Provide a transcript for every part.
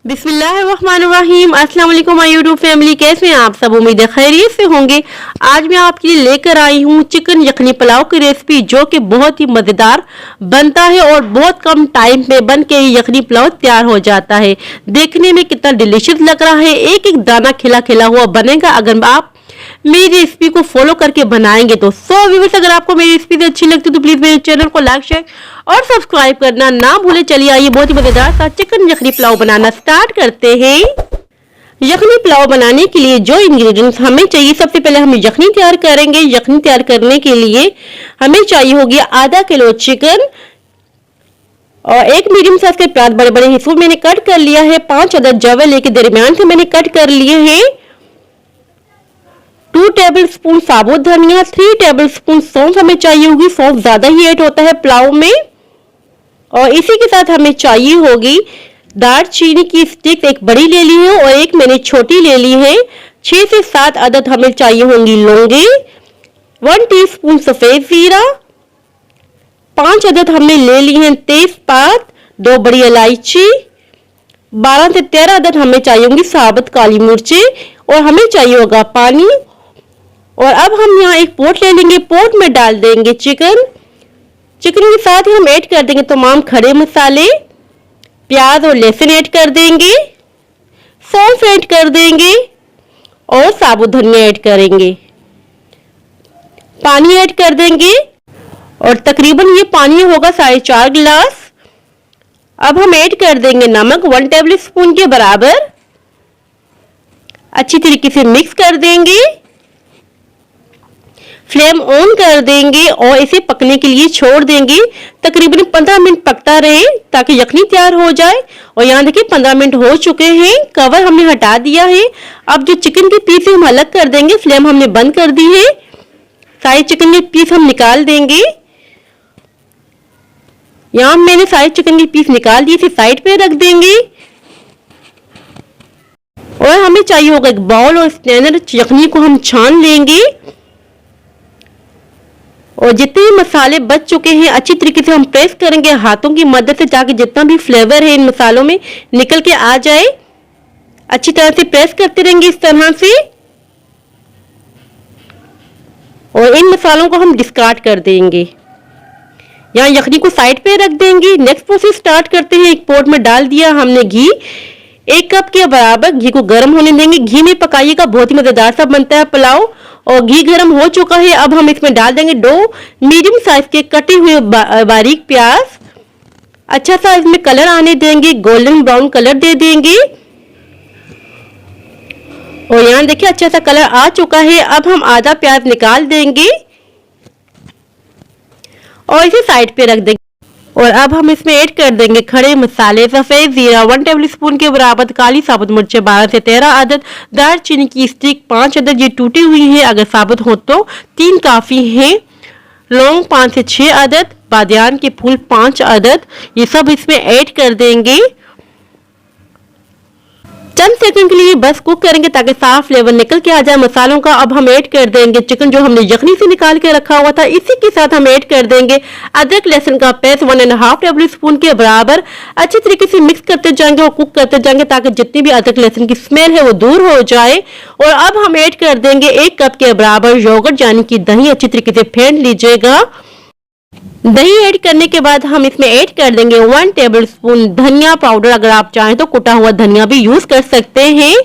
बिस्मिल्लाहिर्रहमानिर्रहीम। अस्सलाम वालेकुम माय यूट्यूब फैमिली, कैसे हैं आप सब? उम्मीद है खैरियत से होंगे। आज मैं आपके लिए लेकर आई हूँ चिकन यखनी पुलाव की रेसिपी, जो कि बहुत ही मज़ेदार बनता है और बहुत कम टाइम में बन के यखनी पुलाव तैयार हो जाता है। देखने में कितना डिलीशियस लग रहा है, एक एक दाना खिला खिला हुआ बनेगा अगर आप मेरी रेसिपी को फॉलो करके बनाएंगे तो। व्यूअर्स, अगर आपको मेरी रेसिपी अच्छी लगती है तो प्लीज मेरे चैनल को लाइक शेयर और सब्सक्राइब करना ना भूले। चलिए आइए बहुत ही मजेदार सा चिकन यखनी पुलाव बनाना स्टार्ट करते हैं। यखनी पुलाव बनाने के लिए जो इंग्रेडिएंट्स हमें चाहिए, सबसे पहले हम यखनी तैयार करेंगे। यखनी तैयार करने के लिए हमें चाहिए होगी आधा किलो चिकन और एक मीडियम साइज के प्याज बड़े बड़े हिस्सों मैंने कट कर लिया है। 5 अदद जवे लेके दरमियान से मैंने कट कर लिए हैं। 2 टेबलस्पून साबुत धनिया, 3 टेबलस्पून सौंफ हमें चाहिए होगी। सौंफ ज्यादा ही ऐड होता है पुलाव में। और इसी के साथ हमें चाहिए होगी दालचीनी की स्टिक, एक बड़ी ले ली है और एक मैंने छोटी ले ली है। 6 से 7 अदद हमें चाहिए होंगी लौंगे, 1 टीस्पून सफेद जीरा, 5 अदद हमने ले ली हैं तेजपात, 2 बड़ी इलायची, 12 से 13 अदद हमें चाहिए होंगी साबुत काली मिर्चें और हमें चाहिए होगा पानी। और अब हम यहाँ एक पोट ले लेंगे, पोट में डाल देंगे चिकन। चिकन के साथ ही हम ऐड कर देंगे तमाम खड़े मसाले, प्याज और लहसुन ऐड कर देंगे, सौंफ ऐड कर देंगे और साबुत धनिया ऐड करेंगे। पानी ऐड कर देंगे और तकरीबन ये पानी होगा 4.5 गिलास। अब हम ऐड कर देंगे नमक 1 टेबल स्पून के बराबर। अच्छी तरीके से मिक्स कर देंगे, फ्लेम ऑन कर देंगे और इसे पकने के लिए छोड़ देंगे। तकरीबन 15 मिनट पकता रहे ताकि यखनी तैयार हो जाए। और यहाँ देखिए 15 मिनट हो चुके हैं, कवर हमने हटा दिया है। अब जो चिकन के पीस हम अलग कर देंगे, फ्लेम हमने बंद कर दी है। सारे चिकन के पीस हम निकाल देंगे। यहाँ मैंने सारे चिकन के पीस निकाल दिए, साइड पे रख देंगे। और हमें चाहिए होगा एक बाउल और स्ट्रेनर, यखनी को हम छान लेंगे। और जितने मसाले बच चुके हैं अच्छी तरीके से हम प्रेस करेंगे हाथों की मदद से, ताकि जितना भी फ्लेवर है इन मसालों में निकल के आ जाए। अच्छी तरह से प्रेस करते रहेंगे इस तरह से। और इन मसालों को हम डिस्कार्ड कर देंगे। यहाँ यखनी को साइड पे रख देंगे। नेक्स्ट प्रोसेस स्टार्ट करते हैं। एक पॉट में डाल दिया हमने घी, 1 कप के बराबर घी को गर्म होने देंगे। घी में पकाइएगा, बहुत ही मजेदार सा बनता है पुलाव। और घी गर्म हो चुका है, अब हम इसमें डाल देंगे 2 मीडियम साइज के कटे हुए बारीक प्याज। अच्छा सा इसमें कलर आने देंगे, गोल्डन ब्राउन कलर दे देंगे। और यहाँ देखिए अच्छा सा कलर आ चुका है। अब हम आधा प्याज निकाल देंगे और इसे साइड पे रख देंगे। और अब हम इसमें ऐड कर देंगे खड़े मसाले, सफेद जीरा 1 टेबल स्पून के बराबर, काली साबुत मिर्चें 12 से 13 अदद, दालचीनी की स्टिक 5 अदद, ये टूटी हुई है, अगर साबुत हो तो 3 काफी हैं, लौंग 5 से 6 अदद, बादियान के फूल 5 अदद, ये सब इसमें ऐड कर देंगे। चंद सेकंड के लिए बस कुक करेंगे ताकि साफ फ्लेवर निकल के आ जाए मसालों का। अब हम ऐड कर देंगे चिकन जो हमने यखनी से निकाल के रखा हुआ था। इसी के साथ हम ऐड कर देंगे अदरक लहसुन का पेस्ट 1.5 टेबल स्पून के बराबर। अच्छी तरीके से मिक्स करते जाएंगे और कुक करते जाएंगे ताकि जितनी भी अदरक लहसुन की स्मेल है वो दूर हो जाए। और अब हम ऐड कर देंगे 1 कप के बराबर योगर्ट यानी कि दही। अच्छी तरीके से फेंट लीजिएगा। दही ऐड करने के बाद हम इसमें ऐड कर देंगे 1 टेबल स्पून धनिया पाउडर। अगर आप चाहें तो कुटा हुआ धनिया भी यूज कर सकते हैं।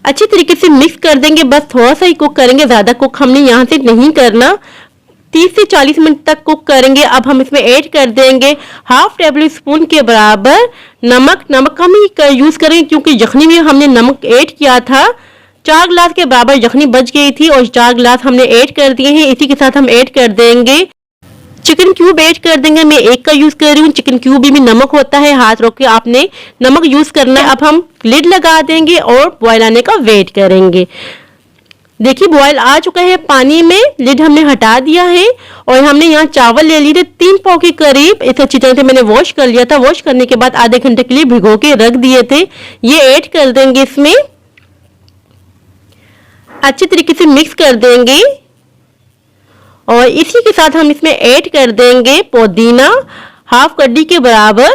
अच्छी तरीके से मिक्स कर देंगे, बस थोड़ा सा ही कुक करेंगे, ज्यादा कुक हमने यहाँ से नहीं करना। 30 से 40 मिनट तक कुक करेंगे। अब हम इसमें ऐड कर देंगे 1/2 टेबल स्पून के बराबर नमक। नमक हम ही यूज करेंगे क्योंकि यखनी में हमने नमक ऐड किया था। 4 गिलास के बराबर यखनी बच गई थी और 4 गिलास हमने ऐड कर दिए हैं। इसी के साथ हम ऐड कर देंगे चिकन क्यूब ऐड कर देंगे। मैं 1 का यूज कर रही हूँ। चिकन क्यूब में नमक होता है, हाथ रोक के आपने नमक यूज करना है। अब हम लिड लगा देंगे और बॉयल आने का वेट करेंगे। देखिए बॉयल आ चुका है पानी में, लिड हमने हटा दिया है। और हमने यहाँ चावल ले लिए थे 3 पाव के करीब। इसे अच्छी तरह से मैंने वॉश कर लिया था। वॉश करने के बाद आधे घंटे के लिए भिगो के रख दिए थे। ये ऐड कर देंगे इसमें, अच्छी तरीके से मिक्स कर देंगे। और इसी के साथ हम इसमें ऐड कर देंगे पुदीना 1/2 कड्डी के बराबर।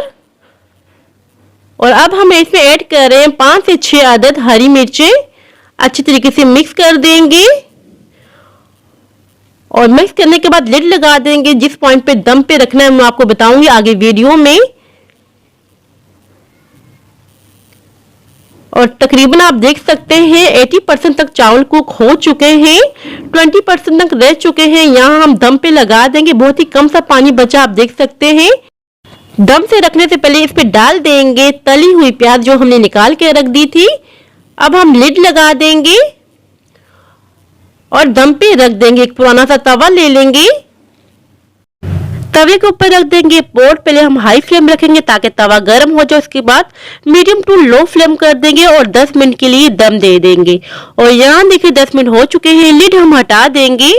और अब हम इसमें ऐड कर रहे हैं 5 से 6 अदद हरी मिर्चें। अच्छी तरीके से मिक्स कर देंगे और मिक्स करने के बाद लिड लगा देंगे। जिस पॉइंट पे दम पे रखना है मैं आपको बताऊंगी आगे वीडियो में। और तकरीबन आप देख सकते हैं 80% तक चावल कुक हो चुके हैं, 20% तक रह चुके हैं। यहाँ हम दम पे लगा देंगे, बहुत ही कम सा पानी बचा आप देख सकते हैं। दम से रखने से पहले इस पे डाल देंगे तली हुई प्याज जो हमने निकाल के रख दी थी। अब हम लिड लगा देंगे और दम पे रख देंगे। एक पुराना सा तवा ले लेंगे, तवे के ऊपर रख देंगे पोट। पहले हम हाई फ्लेम रखेंगे ताकि तवा गर्म हो जाए, उसके बाद मीडियम टू लो फ्लेम कर देंगे और 10 मिनट के लिए दम दे देंगे। और यहाँ देखिए 10 मिनट हो चुके हैं, लिड हम हटा देंगे।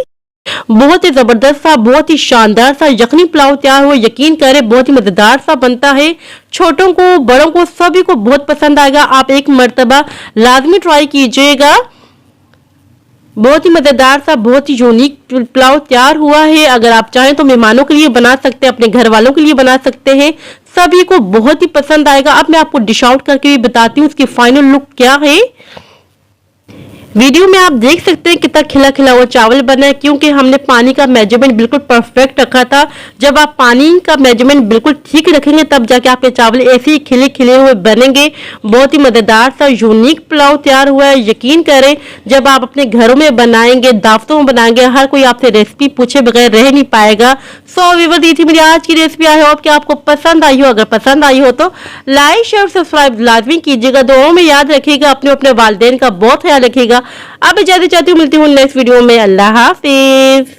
बहुत ही जबरदस्त सा, बहुत ही शानदार सा यखनी पुलाव तैयार हुआ। यकीन करें बहुत ही मजेदार सा बनता है, छोटों को बड़ों को सभी को बहुत पसंद आएगा। आप एक मर्तबा लाजमी ट्राई कीजिएगा। बहुत ही मजेदार सा, बहुत ही यूनिक पुलाव तैयार हुआ है। अगर आप चाहें तो मेहमानों के लिए बना सकते हैं, अपने घर वालों के लिए बना सकते हैं, सभी को बहुत ही पसंद आएगा। अब मैं आपको डिश आउट करके भी बताती हूँ उसकी फाइनल लुक क्या है। वीडियो में आप देख सकते हैं कितना खिला खिला हुआ चावल बना है, क्योंकि हमने पानी का मेजरमेंट बिल्कुल परफेक्ट रखा था। जब आप पानी का मेजरमेंट बिल्कुल ठीक रखेंगे तब जाके आपके चावल ऐसे ही खिले खिले हुए बनेंगे। बहुत ही मजेदार सा यूनिक पुलाव तैयार हुआ है। यकीन करें जब आप अपने घरों में बनाएंगे, दावतों में बनाएंगे, हर कोई आपसे रेसिपी पूछे बगैर रह नहीं पाएगा। सो व्यूअर्स, ये थी मेरी आज की रेसिपी। आई होप कि आपको पसंद आई हो। अगर पसंद आई हो तो लाइक शेयर सब्सक्राइब लाजमी कीजिएगा। दुआओं में याद रखिएगा, अपने वालिदैन का बहुत ख्याल रखिएगा। अब इजाजत चाहती हूँ, मिलती हूँ नेक्स्ट वीडियो में। अल्लाह हाफिज।